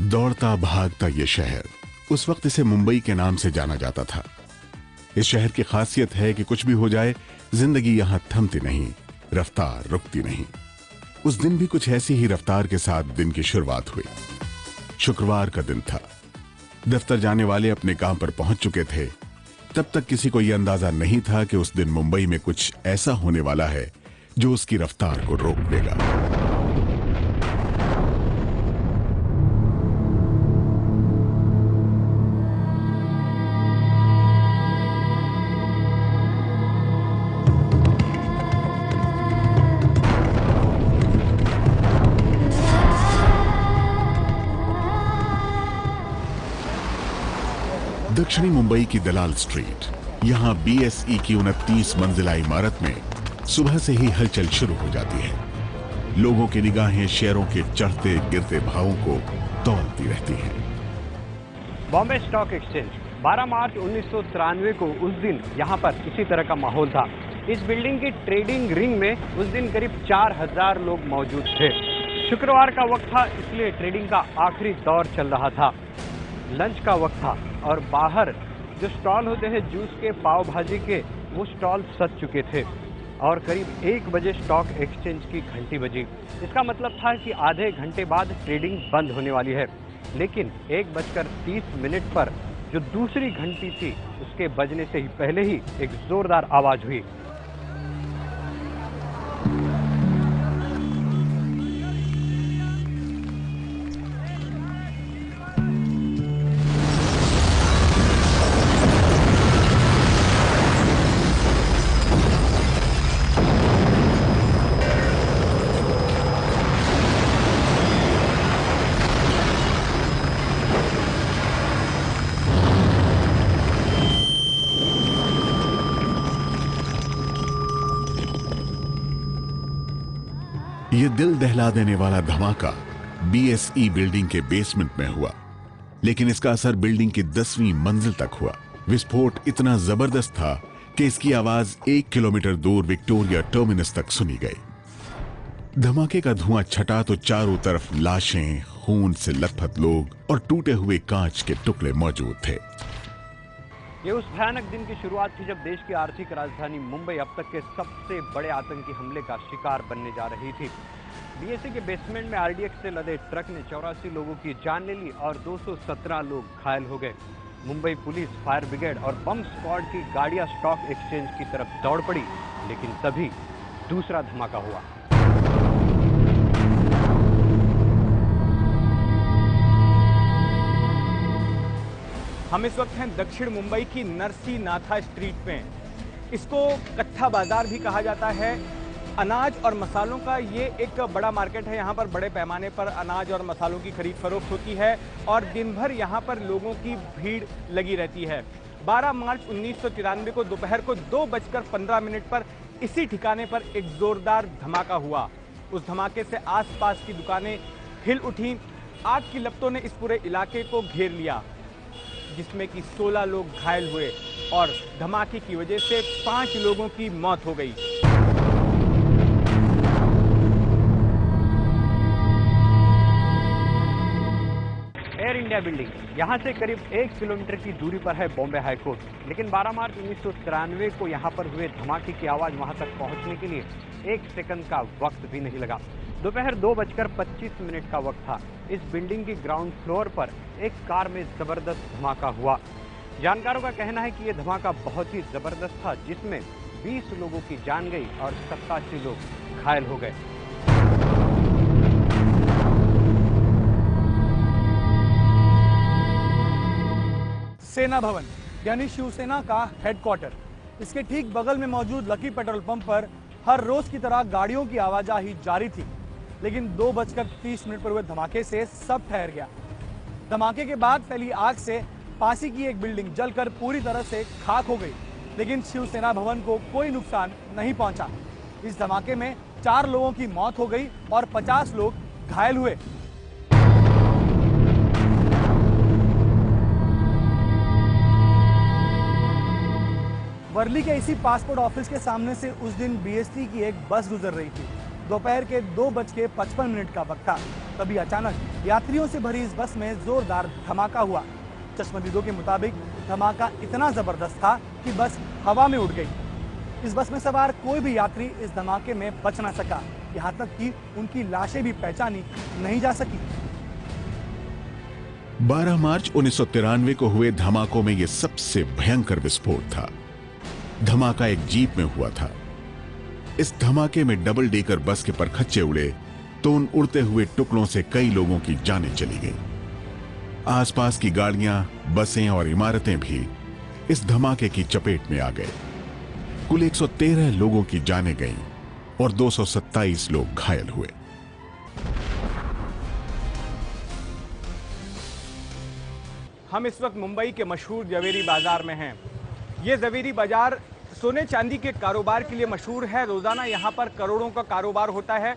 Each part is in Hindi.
दौड़ता भागता ये शहर, उस वक्त इसे मुंबई के नाम से जाना जाता था। इस शहर की खासियत है कि कुछ भी हो जाए, जिंदगी यहां थमती नहीं, रफ्तार रुकती नहीं। उस दिन भी कुछ ऐसी ही रफ्तार के साथ दिन की शुरुआत हुई। शुक्रवार का दिन था। दफ्तर जाने वाले अपने काम पर पहुंच चुके थे। तब तक किसी को यह अंदाजा नहीं था कि उस दिन मुंबई में कुछ ऐसा होने वाला है जो उसकी रफ्तार को रोक देगा। दक्षिणी मुंबई की दलाल स्ट्रीट, यहां बीएसई की 29 मंजिला इमारत में सुबह से ही हलचल शुरू हो जाती है। लोगों की निगाहें शेयरों के चढ़ते गिरते भावों को तौलती रहती हैं। बॉम्बे स्टॉक एक्सचेंज 12 मार्च 1993 को उस दिन यहां पर इसी तरह का माहौल था। इस बिल्डिंग की ट्रेडिंग रिंग में उस दिन करीब 4000 लोग मौजूद थे। शुक्रवार का वक्त था, इसलिए ट्रेडिंग का आखिरी दौर चल रहा था। लंच का वक्त था और बाहर जो स्टॉल होते हैं जूस के, पाव भाजी के, वो स्टॉल सज चुके थे और करीब 1 बजे स्टॉक एक्सचेंज की घंटी बजी। इसका मतलब था कि आधे घंटे बाद ट्रेडिंग बंद होने वाली है। लेकिन 1:30 पर जो दूसरी घंटी थी, उसके बजने से ही पहले ही एक जोरदार आवाज हुई। यह दिल दहला देने वाला धमाका बीएसई बिल्डिंग के बेसमेंट में हुआ, लेकिन इसका असर बिल्डिंग की 10वीं मंजिल तक हुआ। विस्फोट इतना जबरदस्त था कि इसकी आवाज 1 किलोमीटर दूर विक्टोरिया टर्मिनस तक सुनी गई। धमाके का धुआं छटा तो चारों तरफ लाशें, खून से लथपथ लोग और टूटे हुए कांच के टुकड़े मौजूद थे। ये उस भयानक दिन की शुरुआत थी जब देश की आर्थिक राजधानी मुंबई अब तक के सबसे बड़े आतंकी हमले का शिकार बनने जा रही थी। बीएसई के बेसमेंट में आरडीएक्स से लदे ट्रक ने 84 लोगों की जान ले ली और 217 लोग घायल हो गए। मुंबई पुलिस, फायर ब्रिगेड और बम स्क्वाड की गाड़ियां स्टॉक एक्सचेंज की तरफ दौड़ पड़ी, लेकिन तभी दूसरा धमाका हुआ। हम इस वक्त हैं दक्षिण मुंबई की नरसी नाथा स्ट्रीट में। इसको कट्टा बाजार भी कहा जाता है। अनाज और मसालों का ये एक बड़ा मार्केट है। यहाँ पर बड़े पैमाने पर अनाज और मसालों की खरीद फरोख्त होती है और दिन भर यहाँ पर लोगों की भीड़ लगी रहती है। 12 मार्च 1993 को दोपहर को 2:15 पर इसी ठिकाने पर एक जोरदार धमाका हुआ। उस धमाके से आसपास की दुकानें हिल उठी। आग की लपटों ने इस पूरे इलाके को घेर लिया, जिसमें कि 16 लोग घायल हुए और धमाके की वजह से 5 लोगों की मौत हो गई। एयर इंडिया बिल्डिंग यहाँ से करीब 1 किलोमीटर की दूरी पर है बॉम्बे हाई कोर्ट। लेकिन 12 मार्च 1993 को यहाँ पर हुए धमाके की आवाज वहां तक पहुंचने के लिए 1 सेकंड का वक्त भी नहीं लगा। दोपहर 2:25 का वक्त था। इस बिल्डिंग की ग्राउंड फ्लोर पर एक कार में जबरदस्त धमाका हुआ। जानकारों का कहना है कि यह धमाका बहुत ही जबरदस्त था, जिसमें 20 लोगों की जान गई और 87 लोग घायल हो गए। सेना भवन यानी शिवसेना का हेडक्वार्टर, इसके ठीक बगल में मौजूद लकी पेट्रोल पंप पर हर रोज की तरह गाड़ियों की आवाजाही जारी थी। लेकिन 2:30 पर हुए धमाके से सब ठहर गया। धमाके के बाद फैली आग से पासी की एक बिल्डिंग जलकर पूरी तरह से खाक हो गई, लेकिन शिवसेना भवन को कोई नुकसान नहीं पहुंचा। इस धमाके में 4 लोगों की मौत हो गई और 50 लोग घायल हुए। वर्ली के इसी पासपोर्ट ऑफिस के सामने से उस दिन बीएसटी की एक बस गुजर रही थी। दोपहर के 2:55 का वक्त था। तभी अचानक यात्रियों से भरी इस बस में जोरदार धमाका हुआ। चश्मदीदों के मुताबिक धमाका इतना जबरदस्त था कि बस हवा में उड़ गई। इस बस में सवार कोई भी यात्री इस धमाके में बच न सका, यहाँ तक कि उनकी लाशें भी पहचानी नहीं जा सकी। 12 मार्च 1993 को हुए धमाकों में यह सबसे भयंकर विस्फोट था। धमाका एक जीप में हुआ था। इस धमाके में डबल डेकर बस के परखच्चे उड़े तो उन उड़ते हुए टुकड़ों से कई लोगों की जानें चली गई। आसपास की गाड़ियां, बसें और इमारतें भी इस धमाके की चपेट में आ गए। कुल 113 लोगों की जानें गईं और 227 लोग घायल हुए। हम इस वक्त मुंबई के मशहूर जवेरी बाजार में हैं। ये जवेरी बाजार सोने चांदी के कारोबार के लिए मशहूर है। रोजाना यहाँ पर करोड़ों का कारोबार होता है।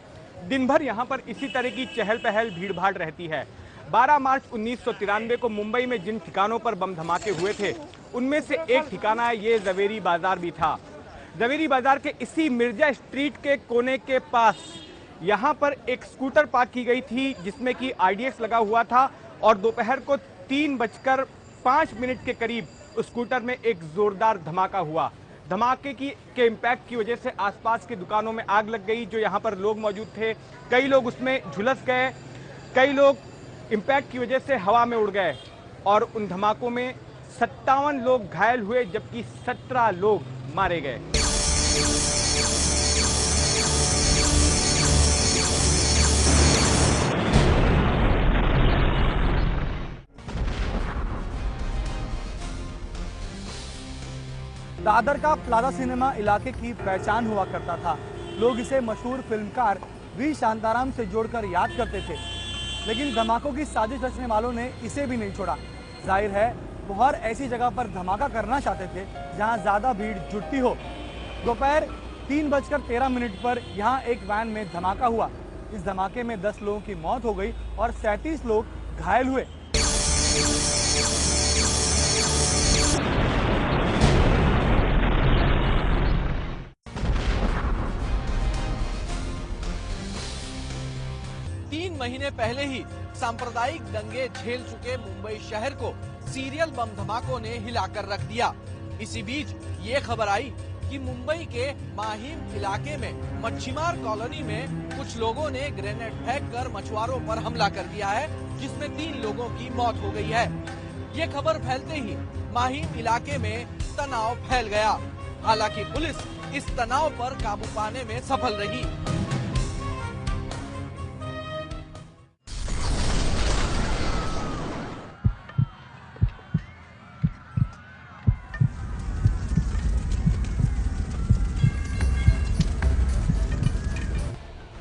दिन भर यहाँ पर इसी तरह की चहल पहल भीड़ भाड़ रहती है। 12 मार्च 1993 को मुंबई में जिन ठिकानों पर बम धमाके हुए थे उनमें से एक ठिकाना ये जवेरी बाजार भी था। जवेरी बाजार के इसी मिर्जा स्ट्रीट के कोने के पास यहाँ पर एक स्कूटर पार्क की गई थी जिसमें कि IDX लगा हुआ था और दोपहर को 3:05 के करीब उस स्कूटर में एक जोरदार धमाका हुआ। धमाके के इम्पैक्ट की वजह से आसपास की दुकानों में आग लग गई। जो यहाँ पर लोग मौजूद थे, कई लोग उसमें झुलस गए, कई लोग इम्पैक्ट की वजह से हवा में उड़ गए और उन धमाकों में 57 लोग घायल हुए जबकि 17 लोग मारे गए। दादर का प्लाजा सिनेमा इलाके की पहचान हुआ करता था। लोग इसे मशहूर फिल्मकार वी शांताराम से जोड़कर याद करते थे, लेकिन धमाकों की साजिश रचने वालों ने इसे भी नहीं छोड़ा। जाहिर है वो हर ऐसी जगह पर धमाका करना चाहते थे जहां ज्यादा भीड़ जुटती हो। दोपहर 3:13 पर यहाँ एक वैन में धमाका हुआ। इस धमाके में 10 लोगों की मौत हो गई और 37 लोग घायल हुए। महीने पहले ही सांप्रदायिक दंगे झेल चुके मुंबई शहर को सीरियल बम धमाकों ने हिलाकर रख दिया। इसी बीच ये खबर आई कि मुंबई के माहिम इलाके में मच्छीमार कॉलोनी में कुछ लोगों ने ग्रेनेड फेंककर मछुआरों पर हमला कर दिया है, जिसमें 3 लोगों की मौत हो गई है। ये खबर फैलते ही माहिम इलाके में तनाव फैल गया। हालांकि पुलिस इस तनाव पर काबू पाने में सफल रही।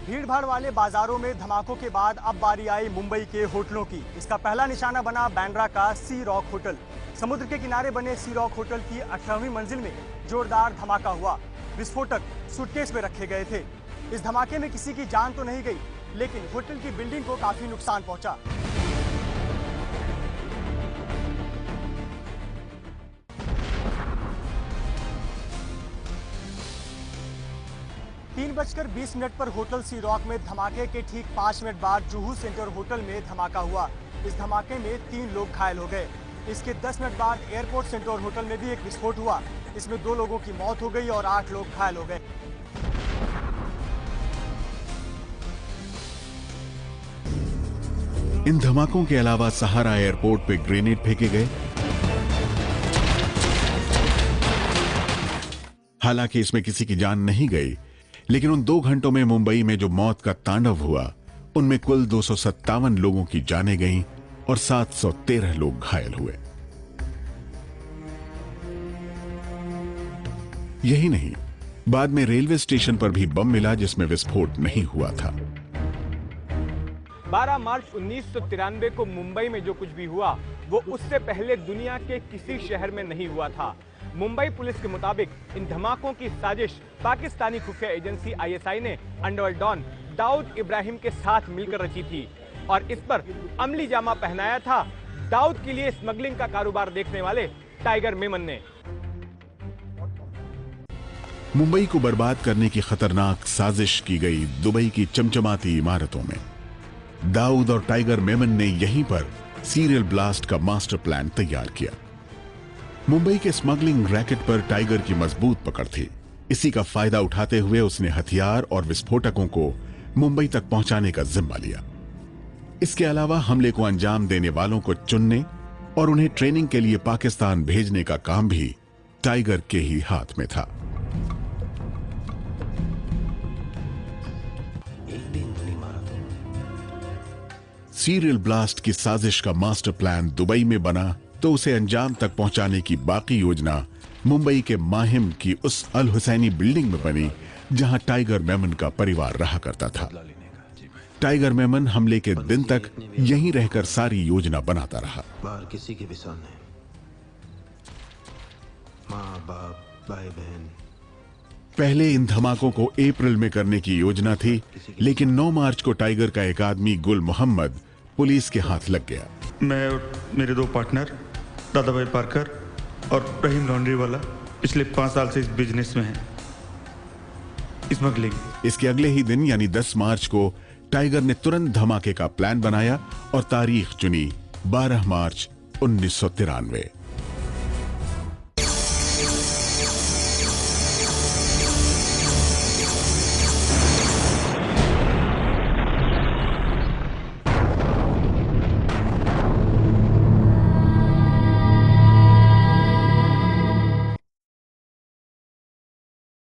भीड़भाड़ वाले बाजारों में धमाकों के बाद अब बारी आई मुंबई के होटलों की। इसका पहला निशाना बना बांद्रा का सी रॉक होटल। समुद्र के किनारे बने सी रॉक होटल की 18वीं मंजिल में जोरदार धमाका हुआ। विस्फोटक सूटकेस में रखे गए थे। इस धमाके में किसी की जान तो नहीं गई, लेकिन होटल की बिल्डिंग को काफी नुकसान पहुंचा। तीन 3:20 पर होटल सी रॉक में धमाके के ठीक 5 मिनट बाद जुहू सेंटर होटल में धमाका हुआ। इस धमाके में 3 लोग घायल हो गए। इसके 10 मिनट बाद एयरपोर्ट सेंटर होटल में भी एक विस्फोट हुआ। इसमें 2 लोगों की मौत हो गई और 8 लोग घायल हो गए। इन धमाकों के अलावा सहारा एयरपोर्ट पे ग्रेनेड फेंके गए। हालांकि इसमें किसी की जान नहीं गई, लेकिन उन 2 घंटों में मुंबई में जो मौत का तांडव हुआ उनमें कुल 257 लोगों की जानें गईं और 713 लोग घायल हुए। यही नहीं, बाद में रेलवे स्टेशन पर भी बम मिला जिसमें विस्फोट नहीं हुआ था। 12 मार्च 1993 को मुंबई में जो कुछ भी हुआ वो उससे पहले दुनिया के किसी शहर में नहीं हुआ था। मुंबई पुलिस के मुताबिक इन धमाकों की साजिश पाकिस्तानी खुफिया एजेंसी ISI ने अंडरवर्ल्ड डॉन दाऊद इब्राहिम के साथ मिलकर रची थी और इस पर अमली जामा पहनाया था दाऊद के लिए स्मगलिंग का कारोबार देखने वाले टाइगर मेमन ने। मुंबई को बर्बाद करने की खतरनाक साजिश की गई दुबई की चमचमाती इमारतों में। दाऊद और टाइगर मेमन ने यहीं पर सीरियल ब्लास्ट का मास्टर प्लान तैयार किया। मुंबई के स्मगलिंग रैकेट पर टाइगर की मजबूत पकड़ थी। इसी का फायदा उठाते हुए उसने हथियार और विस्फोटकों को मुंबई तक पहुंचाने का जिम्मा लिया। इसके अलावा हमले को अंजाम देने वालों को चुनने और उन्हें ट्रेनिंग के लिए पाकिस्तान भेजने का काम भी टाइगर के ही हाथ में था। सीरियल ब्लास्ट की साजिश का मास्टर प्लान दुबई में बना तो उसे अंजाम तक पहुंचाने की बाकी योजना मुंबई के माहिम की उस अल हुसैनी बिल्डिंग में बनी जहां टाइगर मेमन का परिवार रहा करता था। टाइगर मेमन हमले के दिन तक यहीं रहकर सारी योजना बनाता रहा। बाहर किसी के भी सामने माँ बाप भाई बहन। पहले इन धमाकों को अप्रैल में करने की योजना थी, लेकिन 9 मार्च को टाइगर का एक आदमी गुल मोहम्मद पुलिस के हाथ लग गया। मैं और मेरे 2 पार्टनर दादा भाई पार्कर और रहीम लॉन्ड्री वाला पिछले 5 साल से इस बिजनेस में है, स्मगलिंग। इसके अगले ही दिन यानी 10 मार्च को टाइगर ने तुरंत धमाके का प्लान बनाया और तारीख चुनी 12 मार्च 1993।